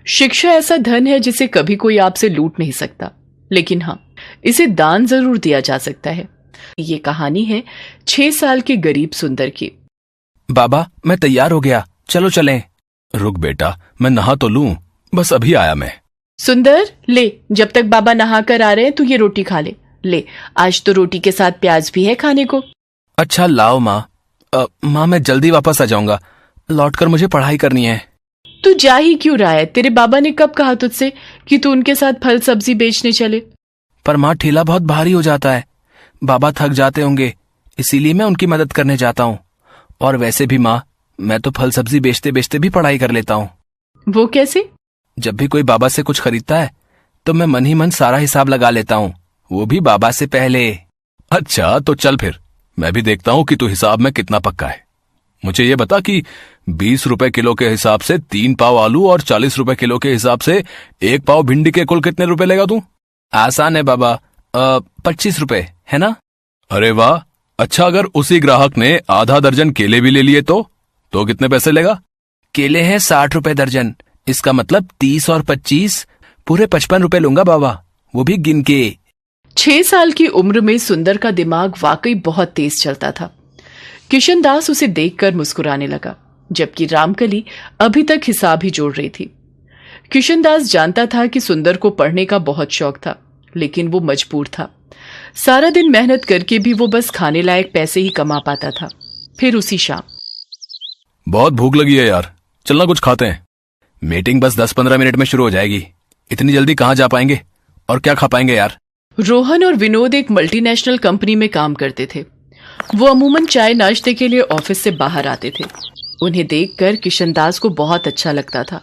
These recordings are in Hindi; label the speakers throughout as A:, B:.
A: शिक्षा ऐसा धन है जिसे कभी कोई आपसे लूट नहीं सकता, लेकिन हाँ, इसे दान जरूर दिया जा सकता है। ये कहानी है 6 साल के गरीब सुंदर की।
B: बाबा, मैं तैयार हो गया, चलो चलें। रुक बेटा, मैं नहा तो लूं, बस अभी आया मैं।
A: सुंदर, ले, जब तक बाबा नहा कर आ रहे हैं तू ये रोटी खा ले। ले, आज तो रोटी के साथ प्याज भी है खाने को।
B: अच्छा लाओ माँ। माँ, मैं जल्दी वापस आ जाऊंगा, लौटकर मुझे पढ़ाई करनी है।
A: तू जा ही क्यों रहा है? तेरे बाबा ने कब कहा तुझसे कि तू उनके साथ फल सब्जी बेचने चले?
B: पर माँ, ठेला बहुत भारी हो जाता है, बाबा थक जाते होंगे, इसीलिए मैं उनकी मदद करने जाता हूँ। और वैसे भी माँ, मैं तो फल सब्जी बेचते बेचते भी पढ़ाई कर लेता हूँ।
A: वो कैसे?
B: जब भी कोई बाबा से कुछ खरीदता है तो मैं मन ही मन सारा हिसाब लगा लेता हूँ, वो भी बाबा से पहले। अच्छा तो चल फिर, मैं भी देखता हूँ कि तू हिसाब में कितना पक्का है। मुझे ये बता कि 20 रुपए किलो के हिसाब से 3 पाव आलू और 40 रुपए किलो के हिसाब से 1 पाव भिंडी के कुल कितने रुपए लेगा तू? आसान है बाबा, 25 रुपए है ना? अरे वाह, अच्छा अगर उसी ग्राहक ने आधा दर्जन केले भी ले लिए तो कितने पैसे लेगा? केले हैं 60 रुपए दर्जन, इसका मतलब 30 और 25 पूरे 55 रुपए लूंगा बाबा, वो भी गिन के।
A: 6 साल की उम्र में सुंदर का दिमाग वाकई बहुत तेज चलता था। किशनदास उसे देखकर मुस्कुराने लगा, जबकि रामकली अभी तक हिसाब ही जोड़ रही थी। किशनदास जानता था कि सुंदर को पढ़ने का बहुत शौक था, लेकिन वो मजबूर था। सारा दिन मेहनत करके भी वो बस खाने लायक पैसे ही कमा पाता था। फिर उसी शाम,
B: बहुत भूख लगी है यार, चलना कुछ खाते हैं। मीटिंग बस 10-15 मिनट में शुरू हो जाएगी, इतनी जल्दी कहाँ जा पाएंगे और क्या खा पाएंगे यार?
A: रोहन और विनोद एक मल्टीनेशनल कंपनी में काम करते थे। वो अमूमन चाय नाश्ते के लिए ऑफिस से बाहर आते थे। उन्हें देखकर किशनदास को बहुत अच्छा लगता था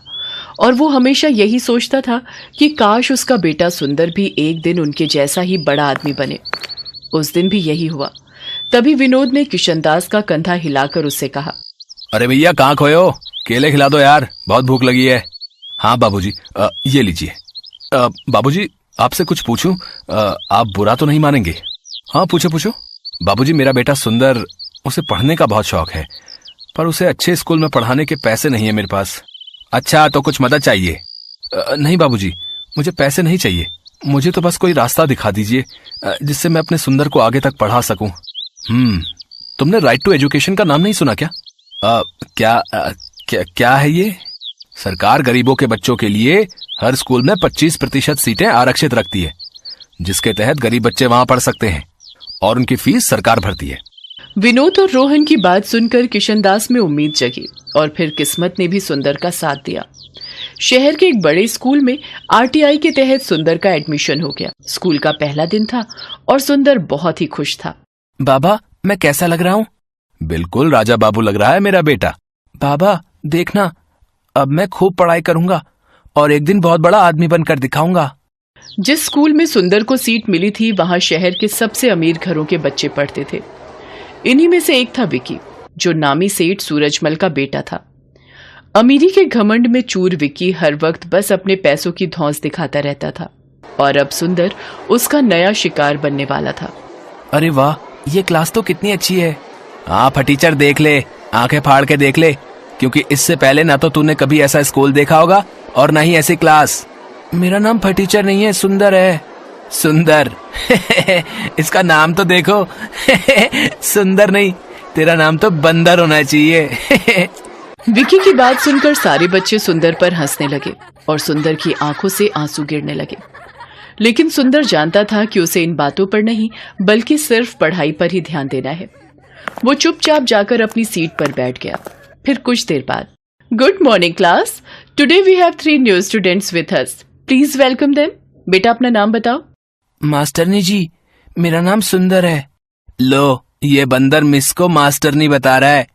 A: और वो हमेशा यही सोचता था कि काश उसका बेटा सुंदर भी एक दिन उनके जैसा ही बड़ा आदमी बने। उस दिन भी यही हुआ। तभी विनोद ने किशनदास का कंधा हिलाकर उससे कहा,
B: अरे भैया, कहाँ खोए हो? केले खिला दो यार, बहुत भूख लगी है। हाँ बाबूजी, ये लीजिए। बाबूजी, आपसे कुछ पूछूं? आप बुरा तो नहीं मानेंगे? हाँ पूछो पूछो। बाबूजी, मेरा बेटा सुंदर, उसे पढ़ने का बहुत शौक है, पर उसे अच्छे स्कूल में पढ़ाने के पैसे नहीं है मेरे पास। अच्छा, तो कुछ मदद चाहिए? नहीं बाबूजी, मुझे पैसे नहीं चाहिए, मुझे तो बस कोई रास्ता दिखा दीजिए जिससे मैं अपने सुंदर को आगे तक पढ़ा सकूं। तुमने राइट टू एजुकेशन का नाम नहीं सुना क्या? क्या है ये? सरकार गरीबों के बच्चों के लिए हर स्कूल में 25% सीटें आरक्षित रखती है, जिसके तहत गरीब बच्चे वहां पढ़ सकते हैं और उनकी फीस सरकार भरती है।
A: विनोद और रोहन की बात सुनकर किशनदास में उम्मीद जगी और फिर किस्मत ने भी सुंदर का साथ दिया। शहर के एक बड़े स्कूल में आरटीआई के तहत सुंदर का एडमिशन हो गया। स्कूल का पहला दिन था और सुंदर बहुत ही खुश था।
B: बाबा, मैं कैसा लग रहा हूँ? बिल्कुल राजा बाबू लग रहा है मेरा बेटा। बाबा देखना, अब मैं खूब पढ़ाई करूंगा और एक दिन बहुत बड़ा आदमी बनकर दिखाऊंगा।
A: जिस स्कूल में सुंदर को सीट मिली थी, वहां शहर के सबसे अमीर घरों के बच्चे पढ़ते थे। इन्हीं में से एक था विकी, जो नामी सेठ सूरजमल का बेटा था। अमीरी के घमंड में चूर विकी हर वक्त बस अपने पैसों की धौंस दिखाता रहता था और अब सुंदर उसका नया शिकार बनने वाला था।
B: अरे वाह, ये क्लास तो कितनी अच्छी है। हाँ फटीचर, देख ले, आंखें फाड़ के देख ले, क्योंकि इससे पहले ना तो तूने कभी ऐसा स्कूल देखा होगा और ना ही ऐसी क्लास। मेरा नाम फटीचर नहीं है, सुंदर है। सुंदर? इसका नाम तो देखो। सुंदर नहीं, तेरा नाम तो बंदर होना चाहिए।
A: विकी की बात सुनकर सारे बच्चे सुंदर पर हंसने लगे और सुंदर की आंखों से आंसू गिरने लगे। लेकिन सुंदर जानता था कि उसे इन बातों पर नहीं, बल्कि सिर्फ पढ़ाई पर ही ध्यान देना है। वो चुपचाप जाकर अपनी सीट पर बैठ गया। फिर कुछ देर बाद, good morning class, today we have 3 new students with us, please welcome them. बेटा अपना नाम बताओ।
B: मास्टरनी जी, मेरा नाम सुंदर है। लो, ये बंदर मिस को मास्टरनी बता रहा है।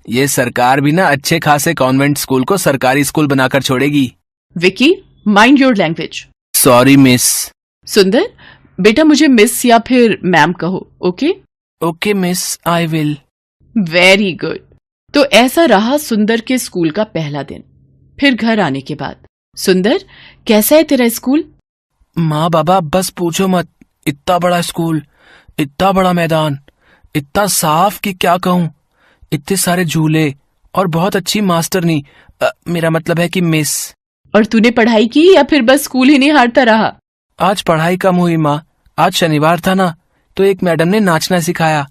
B: ये सरकार भी ना अच्छे खासे कॉन्वेंट स्कूल को सरकारी स्कूल बनाकर छोड़ेगी।
A: Vicky, mind your language.
B: Sorry miss.
A: सुंदर, बेटा मुझे मिस या फिर मैम कहो, okay?
B: Okay miss, I will.
A: Very good. तो ऐसा रहा सुंदर के स्कूल का पहला दिन। फिर घर आने के बाद, सुंदर कैसा है तेरा स्कूल?
B: माँ बाबा बस पूछो मत, इतना बड़ा स्कूल, इतना बड़ा मैदान, इतना साफ कि क्या कहूँ, इतने सारे झूले और बहुत अच्छी मास्टरनी, मेरा मतलब है कि मिस।
A: और तूने पढ़ाई की या फिर बस स्कूल ही नहीं हारता रहा?
B: आज पढ़ाई कम हुई माँ। आज शनिवार था ना, तो एक मैडम ने नाचना सिखाया।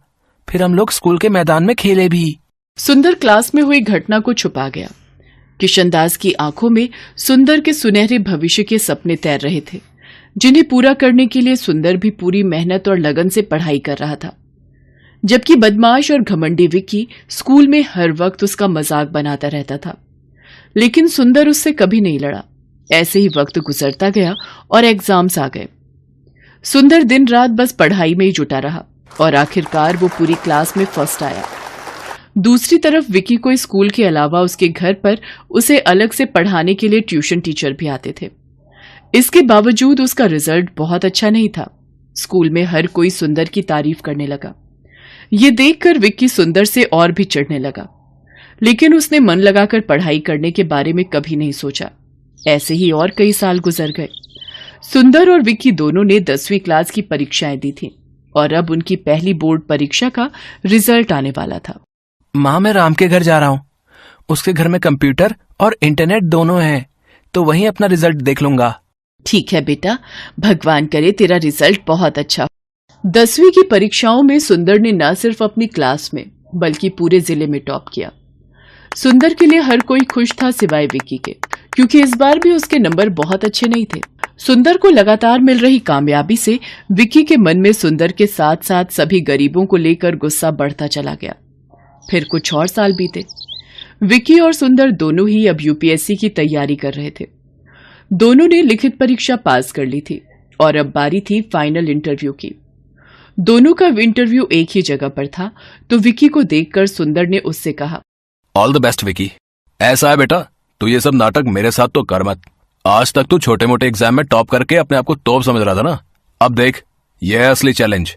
B: फिर हम लोग स्कूल के मैदान में खेले भी।
A: सुंदर क्लास में हुई घटना को छुपा गया। किशनदास की आंखों में सुंदर के सुनहरे भविष्य के सपने तैर रहे थे, जिन्हें पूरा करने के लिए सुंदर भी पूरी मेहनत और लगन से पढ़ाई कर रहा था। जबकि बदमाश और घमंडी विक्की स्कूल में हर वक्त उसका मजाक बनाता रहता था, लेकिन सुंदर उससे कभी नहीं लड़ा। ऐसे ही वक्त गुजरता गया और एग्जाम्स आ गए। सुंदर दिन रात बस पढ़ाई में ही जुटा रहा और आखिरकार वो पूरी क्लास में फर्स्ट आया। दूसरी तरफ विक्की को स्कूल के अलावा उसके घर पर उसे अलग से पढ़ाने के लिए ट्यूशन टीचर भी आते थे। इसके बावजूद उसका रिजल्ट बहुत अच्छा नहीं था। स्कूल में हर कोई सुंदर की तारीफ करने लगा। ये देखकर विक्की सुंदर से और भी चिढ़ने लगा, लेकिन उसने मन लगाकर पढ़ाई करने के बारे में कभी नहीं सोचा। ऐसे ही और कई साल गुजर गए। सुंदर और विक्की दोनों ने 10वीं क्लास की परीक्षाएं दी थी और अब उनकी पहली बोर्ड परीक्षा का रिजल्ट आने वाला था।
B: माँ, मैं राम के घर जा रहा हूँ। उसके घर में कंप्यूटर और इंटरनेट दोनों हैं, तो वहीं अपना रिजल्ट देख लूंगा।
A: ठीक है बेटा, भगवान करे तेरा रिजल्ट बहुत अच्छा हो। 10वीं की परीक्षाओं में सुंदर ने न सिर्फ अपनी क्लास में बल्कि पूरे जिले में टॉप किया। सुंदर के लिए हर कोई खुश था सिवाय विक्की के, क्योंकि इस बार भी उसके नंबर बहुत अच्छे नहीं थे। सुंदर को लगातार मिल रही कामयाबी से विक्की के मन में सुंदर के साथ साथ सभी गरीबों को लेकर गुस्सा बढ़ता चला गया। फिर कुछ और साल बीते। विक्की और सुंदर दोनों ही अब यूपीएससी की तैयारी कर रहे थे। दोनों ने लिखित परीक्षा पास कर ली थी और अब बारी थी फाइनल इंटरव्यू की। दोनों का इंटरव्यू एक ही जगह पर था, तो विक्की को देखकर सुंदर ने उससे कहा,
B: ऑल द बेस्ट विक्की। ऐसा है बेटा, तू ये सब नाटक मेरे साथ तो कर मत। आज तक तू छोटे मोटे एग्जाम में टॉप करके अपने आप को तोप समझ रहा था ना। अब देख, ये है असली चैलेंज।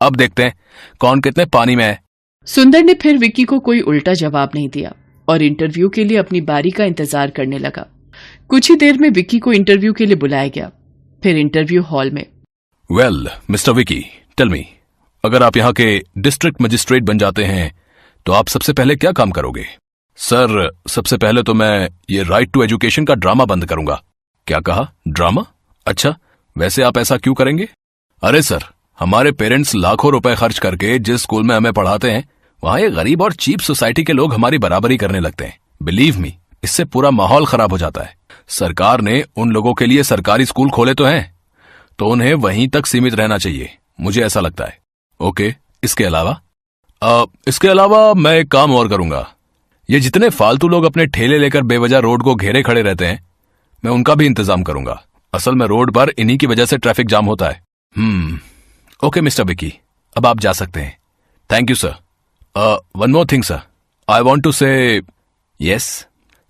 B: अब देखते हैं कौन कितने पानी में है।
A: सुंदर ने फिर विक्की को कोई उल्टा जवाब नहीं दिया और इंटरव्यू के लिए अपनी बारी का इंतजार करने लगा। कुछ ही देर में विक्की को इंटरव्यू के लिए बुलाया गया। फिर इंटरव्यू हॉल में,
B: well mister Vicky, tell me, अगर आप यहाँ के डिस्ट्रिक्ट मजिस्ट्रेट बन जाते हैं तो आप सबसे पहले क्या काम करोगे? सर, सबसे पहले तो मैं ये राइट टू एजुकेशन का ड्रामा बंद करूंगा। क्या कहा? ड्रामा? अच्छा, वैसे आप ऐसा क्यों करेंगे? अरे सर, हमारे पेरेंट्स लाखों रुपए खर्च करके जिस स्कूल में हमें पढ़ाते हैं, वहां ये गरीब और चीप सोसाइटी के लोग हमारी बराबरी करने लगते हैं। बिलीव मी, इससे पूरा माहौल खराब हो जाता है। सरकार ने उन लोगों के लिए सरकारी स्कूल खोले तो हैं, तो उन्हें वहीं तक सीमित रहना चाहिए, मुझे ऐसा लगता है। ओके, इसके अलावा मैं एक काम और करूंगा। ये जितने फालतू लोग अपने ठेले लेकर बेवजह रोड को घेरे खड़े रहते हैं, मैं उनका भी इंतजाम करूंगा। असल में रोड पर इन्हीं की वजह से ट्रैफिक जाम होता है। ओके मिस्टर विक्की, अब आप जा सकते हैं। Thank you sir. One more thing sir, I want to say. Yes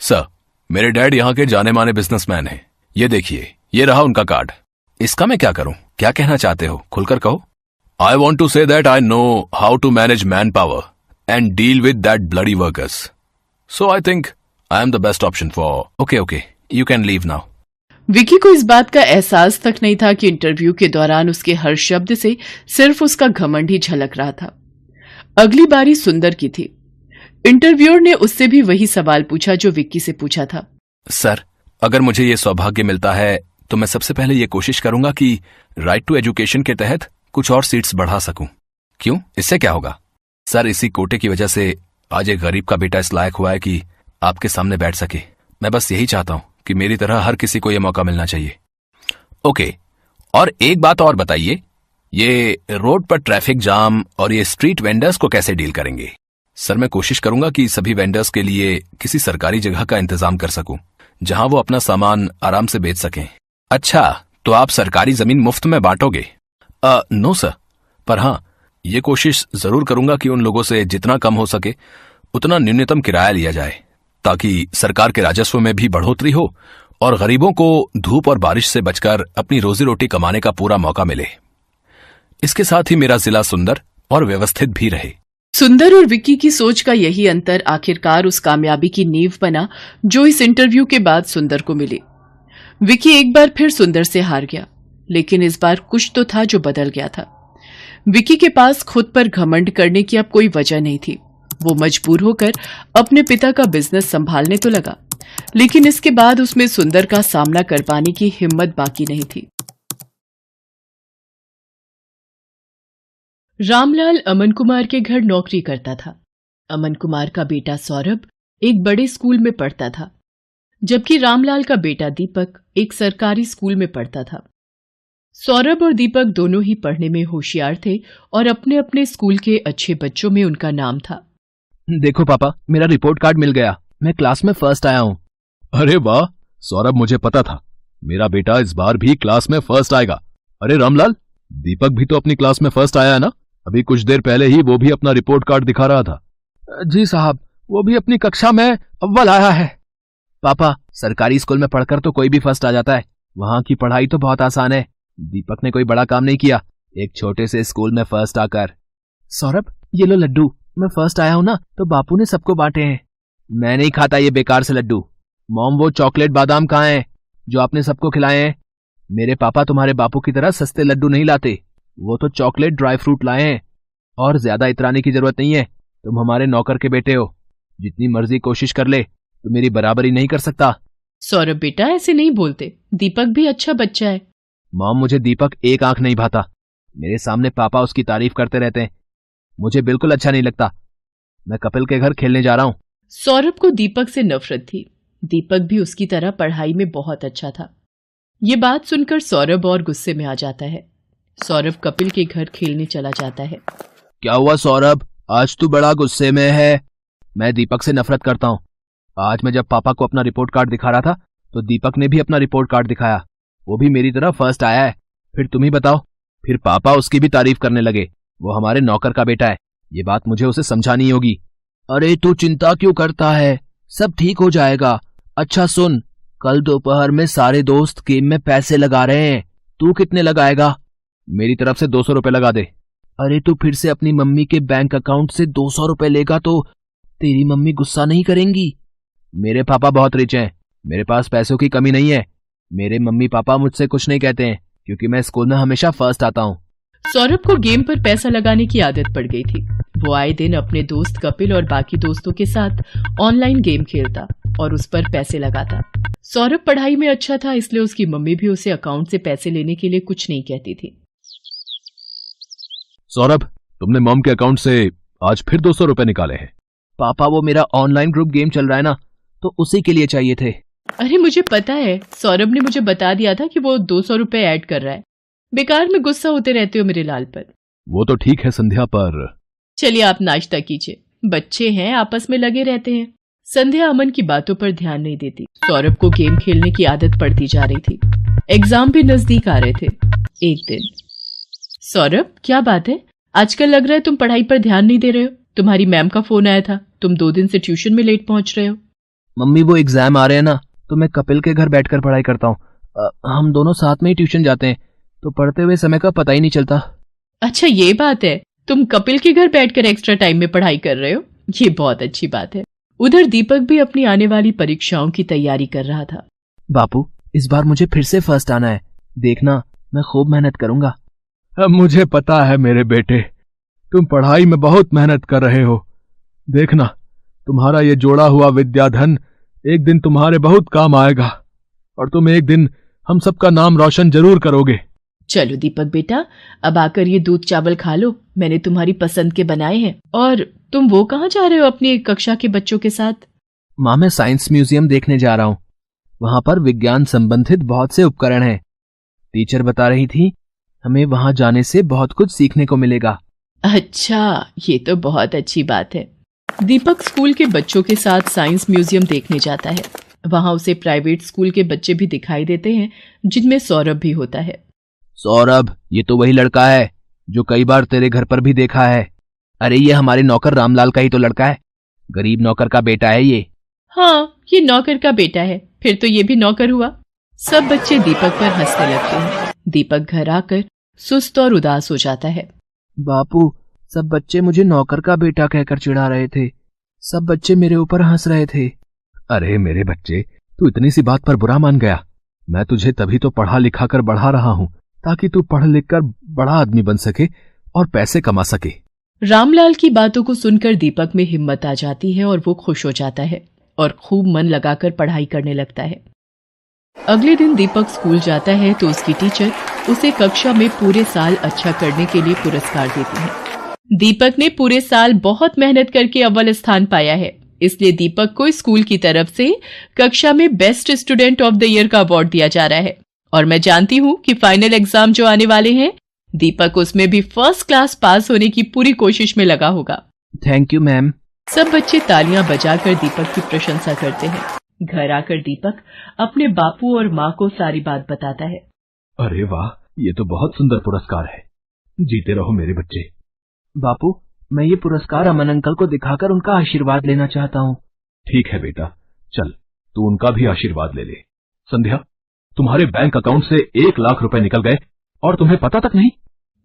B: sir, मेरे डैड यहाँ के जाने माने बिजनेसमैन हैं। ये देखिए, ये रहा उनका कार्ड। इसका मैं क्या करूं? क्या कहना चाहते हो? खुलकर कहो। I want to say that I know how to manage manpower and deal with that bloody workers. So I think I am the best option for. Okay, you can leave now.
A: Vicky को इस बात का एहसास तक नहीं था कि इंटरव्यू के दौरान उसके हर शब्द से सिर्फ उसका घमंड ही झलक रहा था। अगली बारी सुंदर की थी। इंटरव्यूअर ने उससे भी वही सवाल पूछा जो विक्की से पूछा था।
B: सर, अगर मुझे ये सौभाग्य मिलता है तो मैं सबसे पहले ये कोशिश करूंगा कि राइट टू एजुकेशन के तहत कुछ और सीट्स बढ़ा सकूं। क्यों? इससे क्या होगा? सर, इसी कोटे की वजह से आज एक गरीब का बेटा इस लायक हुआ है कि आपके सामने बैठ सके। मैं बस यही चाहता हूं कि मेरी तरह हर किसी को यह मौका मिलना चाहिए। ओके, और एक बात और बताइए, ये रोड पर ट्रैफिक जाम और ये स्ट्रीट वेंडर्स को कैसे डील करेंगे? सर, मैं कोशिश करूंगा कि सभी वेंडर्स के लिए किसी सरकारी जगह का इंतजाम कर सकूं, जहां वो अपना सामान आराम से बेच सकें। अच्छा, तो आप सरकारी जमीन मुफ्त में बांटोगे? नो सर, पर हाँ, ये कोशिश जरूर करूंगा कि उन लोगों से जितना कम हो सके उतना न्यूनतम किराया लिया जाए, ताकि सरकार के राजस्व में भी बढ़ोतरी हो और गरीबों को धूप और बारिश से बचकर अपनी रोजी रोटी कमाने का पूरा मौका मिले। इसके साथ ही मेरा जिला सुंदर और व्यवस्थित भी रहे।
A: सुंदर और विक्की की सोच का यही अंतर आखिरकार उस कामयाबी की नींव बना जो इस इंटरव्यू के बाद सुंदर को मिली। विक्की एक बार फिर सुंदर से हार गया, लेकिन इस बार कुछ तो था जो बदल गया था। विक्की के पास खुद पर घमंड करने की अब कोई वजह नहीं थी। वो मजबूर होकर अपने पिता का बिजनेस संभालने तो लगा, लेकिन इसके बाद उसमें सुंदर का सामना कर पाने की हिम्मत बाकी नहीं थी। रामलाल अमन कुमार के घर नौकरी करता था। अमन कुमार का बेटा सौरभ एक बड़े स्कूल में पढ़ता था, जबकि रामलाल का बेटा दीपक एक सरकारी स्कूल में पढ़ता था। सौरभ और दीपक दोनों ही पढ़ने में होशियार थे और अपने अपने स्कूल के अच्छे बच्चों में उनका नाम था।
B: देखो पापा, मेरा रिपोर्ट कार्ड मिल गया, मैं क्लास में फर्स्ट आया हूँ। अरे वाह सौरभ, मुझे पता था मेरा बेटा इस बार भी क्लास में फर्स्ट आएगा। अरे रामलाल, दीपक भी तो अपनी क्लास में फर्स्ट आया है ना? अभी कुछ देर पहले ही वो भी अपना रिपोर्ट कार्ड दिखा रहा था। जी साहब, वो भी अपनी कक्षा में अव्वल आया है। पापा, सरकारी स्कूल में पढ़कर तो कोई भी फर्स्ट आ जाता है, वहां की पढ़ाई तो बहुत आसान है। दीपक ने कोई बड़ा काम नहीं किया एक छोटे से स्कूल में फर्स्ट आकर। सौरभ, ये लो लड्डू, मैं फर्स्ट आया हूं ना तो बापू ने सबको बांटे हैं। मैं नहीं खाता ये बेकार से लड्डू। मॉम, वो चॉकलेट बादाम कहाँ हैं जो आपने सबको खिलाए हैं? मेरे पापा तुम्हारे बापू की तरह सस्ते लड्डू नहीं लाते, वो तो चॉकलेट ड्राई फ्रूट लाए हैं। और ज्यादा इतराने की जरूरत नहीं है, तुम हमारे नौकर के बेटे हो, जितनी मर्जी कोशिश कर ले तो मेरी बराबरी नहीं कर सकता।
A: सौरभ बेटा, ऐसे नहीं बोलते, दीपक भी अच्छा बच्चा है।
B: मॉम, मुझे दीपक एक आंख नहीं भाता, मेरे सामने पापा उसकी तारीफ करते रहते हैं, मुझे बिल्कुल अच्छा नहीं लगता। मैं कपिल के घर खेलने जा रहा हूँ।
A: सौरभ को दीपक से नफरत थी। दीपक भी उसकी तरह पढ़ाई में बहुत अच्छा था। ये बात सुनकर सौरभ और गुस्से में आ जाता है। सौरभ कपिल के घर खेलने चला जाता है।
B: क्या हुआ सौरभ, आज तू बड़ा गुस्से में है? मैं दीपक से नफरत करता हूँ। आज मैं जब पापा को अपना रिपोर्ट कार्ड दिखा रहा था तो दीपक ने भी अपना रिपोर्ट कार्ड दिखाया, वो भी मेरी तरह फर्स्ट आया है। फिर तुम ही बताओ, फिर पापा उसकी भी तारीफ करने लगे, वो हमारे नौकर का बेटा है, ये बात मुझे उसे समझानी होगी। अरे तू चिंता क्यों करता है, सब ठीक हो जाएगा। अच्छा सुन, कल दोपहर में सारे दोस्त गेम में पैसे लगा रहे हैं, तू कितने लगाएगा? मेरी तरफ से 200 रुपए लगा दे। अरे तू फिर से अपनी मम्मी के बैंक अकाउंट से 200 रुपए लेगा तो तेरी मम्मी गुस्सा नहीं करेंगी? मेरे पापा बहुत रिच हैं, मेरे पास पैसों की कमी नहीं है। मेरे मम्मी पापा मुझसे कुछ नहीं कहते हैं क्योंकि मैं स्कूल में हमेशा फर्स्ट आता हूँ।
A: सौरभ को गेम पर पैसा लगाने की आदत पड़ गई थी। वो आए दिन अपने दोस्त कपिल और बाकी दोस्तों के साथ ऑनलाइन गेम खेलता और उस पर पैसे लगाता। सौरभ पढ़ाई में अच्छा था, इसलिए उसकी मम्मी भी उसे अकाउंट से पैसे लेने के लिए कुछ नहीं कहती थी।
B: सौरभ, तुमने मॉम के अकाउंट से आज फिर 200 रुपए निकाले हैं। पापा, वो मेरा ऑनलाइन ग्रुप गेम चल रहा है ना, तो उसी के लिए चाहिए थे।
A: अरे मुझे पता है, सौरभ ने मुझे बता दिया था कि वो 200 रुपए ऐड कर रहा है। बेकार में गुस्सा होते रहते हो मेरे लाल पर।
B: वो तो ठीक है संध्या, पर
A: चलिए आप नाश्ता कीजिए, बच्चे हैं आपस में लगे रहते हैं। संध्या अमन की बातों पर ध्यान नहीं देती। सौरभ को गेम खेलने की आदत पड़ती जा रही थी। एग्जाम भी नजदीक आ रहे थे। एक दिन, सौरभ क्या बात है, आजकल लग रहा है तुम पढ़ाई पर ध्यान नहीं दे रहे हो। तुम्हारी मैम का फोन आया था, तुम 2 दिन से ट्यूशन में लेट पहुंच रहे हो।
B: मम्मी, वो एग्जाम आ रहे हैं ना, तो मैं कपिल के घर बैठकर पढ़ाई करता हूँ। हम दोनों साथ में ही ट्यूशन जाते हैं, तो पढ़ते हुए समय का पता ही नहीं चलता।
A: अच्छा ये बात है, तुम कपिल के घर बैठकर एक्स्ट्रा टाइम में पढ़ाई कर रहे हो, ये बहुत अच्छी बात है। उधर दीपक भी अपनी आने वाली परीक्षाओं की तैयारी कर रहा था।
B: बापू, इस बार मुझे फिर से फर्स्ट आना है, देखना मैं खूब मेहनत करूंगा। मुझे पता है मेरे बेटे, तुम पढ़ाई में बहुत मेहनत कर रहे हो। देखना, तुम्हारा ये जोड़ा हुआ विद्याधन एक दिन तुम्हारे बहुत काम आएगा और तुम एक दिन हम सबका नाम रोशन जरूर करोगे।
A: चलो दीपक बेटा, अब आकर ये दूध चावल खा लो, मैंने तुम्हारी पसंद के बनाए हैं। और तुम वो कहाँ जा रहे हो अपनी कक्षा के बच्चों के साथ?
B: माँ, मैं साइंस म्यूजियम देखने जा रहा हूँ, वहां पर विज्ञान संबंधित बहुत से उपकरण हैं। टीचर बता रही थी हमें वहां जाने से बहुत कुछ सीखने को मिलेगा।
A: अच्छा, ये तो बहुत अच्छी बात है। दीपक स्कूल के बच्चों के साथ साइंस म्यूजियम देखने जाता है। वहां उसे प्राइवेट स्कूल के बच्चे भी दिखाई देते हैं, जिनमें सौरभ भी होता है।
B: सौरभ, ये तो वही लड़का है जो कई बार तेरे घर पर भी देखा है। अरे ये हमारे नौकर रामलाल का ही तो लड़का है, गरीब नौकर का बेटा है ये।
A: हाँ, ये नौकर का बेटा है, फिर तो ये भी नौकर हुआ। सब बच्चे दीपक पर हंसने लगते हैं। दीपक घर आकर सुस्त और उदास हो जाता है।
B: बापू, सब बच्चे मुझे नौकर का बेटा कहकर चिढ़ा रहे थे, सब बच्चे मेरे ऊपर हंस रहे थे। अरे मेरे बच्चे, तू इतनी सी बात पर बुरा मान गया? मैं तुझे तभी तो पढ़ा लिखा कर बढ़ा रहा हूँ ताकि तू पढ़ लिख कर बड़ा आदमी बन सके और पैसे कमा सके।
A: रामलाल की बातों को सुनकर दीपक में हिम्मत आ जाती है और वो खुश हो जाता है और खूब मन लगाकर पढ़ाई करने लगता है। अगले दिन दीपक स्कूल जाता है तो उसकी टीचर उसे कक्षा में पूरे साल अच्छा करने के लिए पुरस्कार देती है। दीपक ने पूरे साल बहुत मेहनत करके अव्वल स्थान पाया है, इसलिए दीपक को स्कूल की तरफ से कक्षा में best student of the year का अवार्ड दिया जा रहा है। और मैं जानती हूँ कि फाइनल एग्जाम जो आने वाले हैं, दीपक उसमें भी फर्स्ट क्लास पास होने की पूरी कोशिश में लगा होगा।
C: Thank you ma'am.
A: सब बच्चे तालियां बजाकर दीपक की प्रशंसा करते हैं। घर आकर दीपक अपने बापू और माँ को सारी बात बताता है।
D: अरे वाह, ये तो बहुत सुंदर पुरस्कार है। जीते रहो मेरे बच्चे।
C: बापू, मैं ये पुरस्कार अमन अंकल को दिखाकर उनका आशीर्वाद लेना चाहता हूँ।
D: ठीक है बेटा, चल तू उनका भी आशीर्वाद ले ले। संध्या, तुम्हारे बैंक अकाउंट से 1 लाख रुपए निकल गए और तुम्हें पता तक नहीं।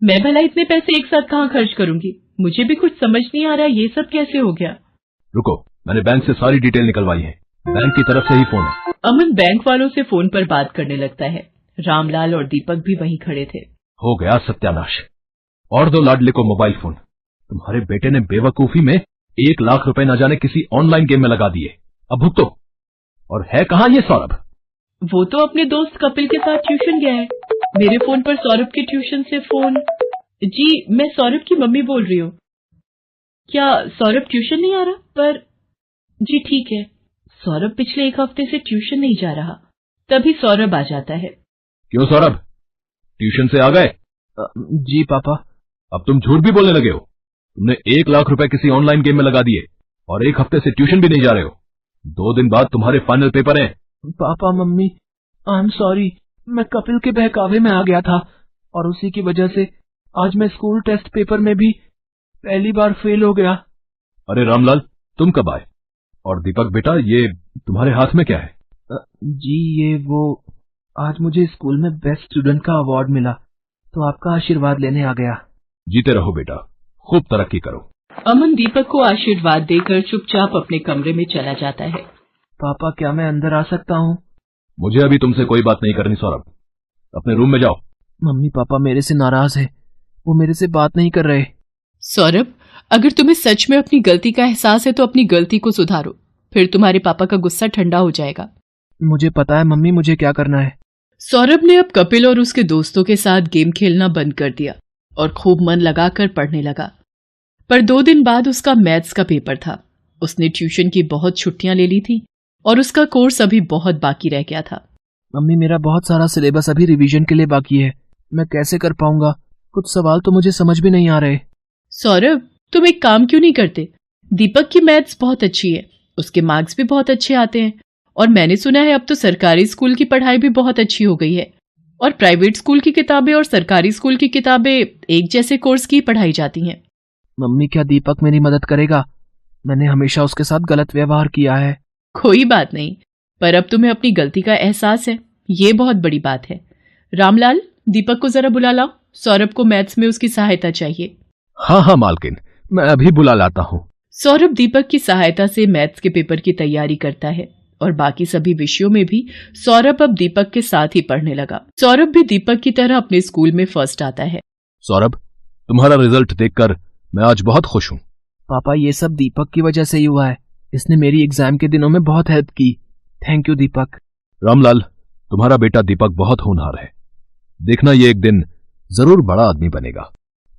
A: मैं भला इतने पैसे एक साथ कहाँ खर्च करूंगी? मुझे भी कुछ समझ नहीं आ रहा ये सब कैसे हो गया।
D: रुको, मैंने बैंक से सारी डिटेल निकलवाई है। बैंक की तरफ से ही फोन है।
A: अमन बैंक वालों से फोन पर बात करने लगता है। रामलाल और दीपक भी वहीं खड़े थे।
D: हो गया सत्यानाश। और दो लाडले को मोबाइल फोन। तुम्हारे बेटे ने बेवकूफी में 1 लाख रुपए न जाने किसी ऑनलाइन गेम में लगा दिए। अब भुगतो। और है कहाँ ये सौरभ?
A: वो तो अपने दोस्त कपिल के साथ ट्यूशन गया है। मेरे फोन पर सौरभ के ट्यूशन से फोन। जी, मैं सौरभ की मम्मी बोल रही हूँ। क्या सौरभ ट्यूशन नहीं आ रहा? पर जी ठीक है, सौरभ पिछले 1 हफ्ते से ट्यूशन नहीं जा रहा। तभी सौरभ आ जाता है।
D: क्यों सौरभ, ट्यूशन से आ गए?
C: जी पापा।
D: अब तुम झूठ भी बोलने लगे हो। तुमने 1 लाख रुपए किसी ऑनलाइन गेम में लगा दिए और 1 हफ्ते से ट्यूशन भी नहीं जा रहे हो। 2 दिन बाद तुम्हारे फाइनल पेपर हैं।
C: Papa mummy, I am sorry. मैं कपिल के बहकावे में आ गया था और उसी की वजह से आज मैं स्कूल टेस्ट पेपर में भी पहली बार फेल हो गया।
D: अरे रामलाल, तुम कब आए? और दीपक बेटा, ये तुम्हारे हाथ में क्या है?
C: जी ये वो, आज मुझे स्कूल में बेस्ट स्टूडेंट का अवार्ड मिला तो आपका आशीर्वाद लेने आ गया।
D: जीते रहो बेटा, खूब तरक्की करो।
A: अमन दीपक को आशीर्वाद देकर चुपचाप अपने कमरे में चला जाता है।
C: पापा, क्या मैं अंदर आ सकता हूँ?
D: मुझे अभी तुमसे कोई बात नहीं करनी सौरभ, अपने रूम में जाओ।
C: मम्मी पापा मेरे से नाराज है, वो मेरे से बात नहीं कर रहे।
A: सौरभ, अगर तुम्हें सच में अपनी गलती का एहसास है तो अपनी गलती को सुधारो, फिर तुम्हारे पापा का गुस्सा ठंडा हो जाएगा।
C: मुझे पता है मम्मी, मुझे क्या करना है।
A: सौरभ ने अब कपिल और उसके दोस्तों के साथ गेम खेलना बंद कर दिया और खूब मन लगाकर पढ़ने लगा। पर 2 दिन बाद उसका मैथ्स का पेपर था। उसने ट्यूशन की बहुत छुट्टियां ले ली थी और उसका कोर्स अभी बहुत बाकी रह गया था।
C: मम्मी, मेरा बहुत सारा सिलेबस अभी रिवीजन के लिए बाकी है, मैं कैसे कर पाऊंगा? कुछ सवाल तो मुझे समझ भी नहीं आ रहे।
A: सौरभ, तुम एक काम क्यों नहीं करते? दीपक की मैथ्स बहुत अच्छी है, उसके मार्क्स भी बहुत अच्छे आते हैं और मैंने सुना है अब तो सरकारी स्कूल की पढ़ाई भी बहुत अच्छी हो गई है और प्राइवेट स्कूल की किताबें और सरकारी स्कूल की किताबें एक जैसे कोर्स की पढ़ाई जाती हैं।
C: मम्मी, क्या दीपक मेरी मदद करेगा? मैंने हमेशा उसके साथ गलत व्यवहार किया है।
A: कोई बात नहीं, पर अब तुम्हें अपनी गलती का एहसास है, ये बहुत बड़ी बात है। रामलाल, दीपक को जरा बुला लाओ, सौरभ को मैथ्स में उसकी सहायता चाहिए।
D: हाँ हाँ मालकिन, मैं अभी बुला लाता हूँ।
A: सौरभ दीपक की सहायता से मैथ्स के पेपर की तैयारी करता है और बाकी सभी विषयों में भी सौरभ अब दीपक के साथ ही पढ़ने लगा। सौरभ भी दीपक की तरह अपने स्कूल में फर्स्ट आता है।
D: सौरभ, तुम्हारा रिजल्ट देखकर मैं आज बहुत खुश हूँ।
C: पापा, ये सब दीपक की वजह से ही हुआ है, इसने मेरी एग्जाम के दिनों में बहुत हेल्प की। थैंक यू दीपक।
D: रामलाल, तुम्हारा बेटा दीपक बहुत होनहार है, देखना ये एक दिन जरूर बड़ा आदमी बनेगा।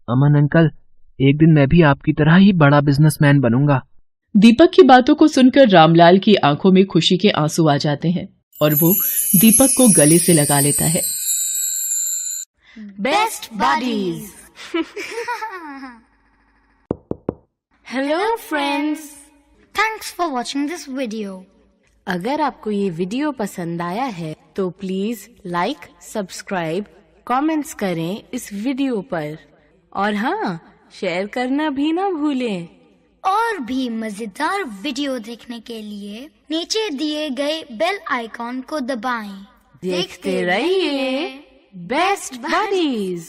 C: अमन अंकल, एक दिन मैं भी आपकी तरह ही बड़ा बिजनेसमैन बनूंगा।
A: दीपक की बातों को सुनकर रामलाल की आंखों में खुशी के आंसू आ जाते हैं और वो दीपक को गले से लगा लेता है।
E: Best buddies. Hello friends, thanks for watching this video. अगर आपको ये वीडियो पसंद आया है तो प्लीज लाइक, सब्सक्राइब, कमेंट्स करें इस वीडियो पर और हाँ, शेयर करना भी ना भूलें। और भी मजेदार वीडियो देखने के लिए नीचे दिए गए बेल आइकॉन को दबाएं। देखते रहिए बेस्ट बडीज।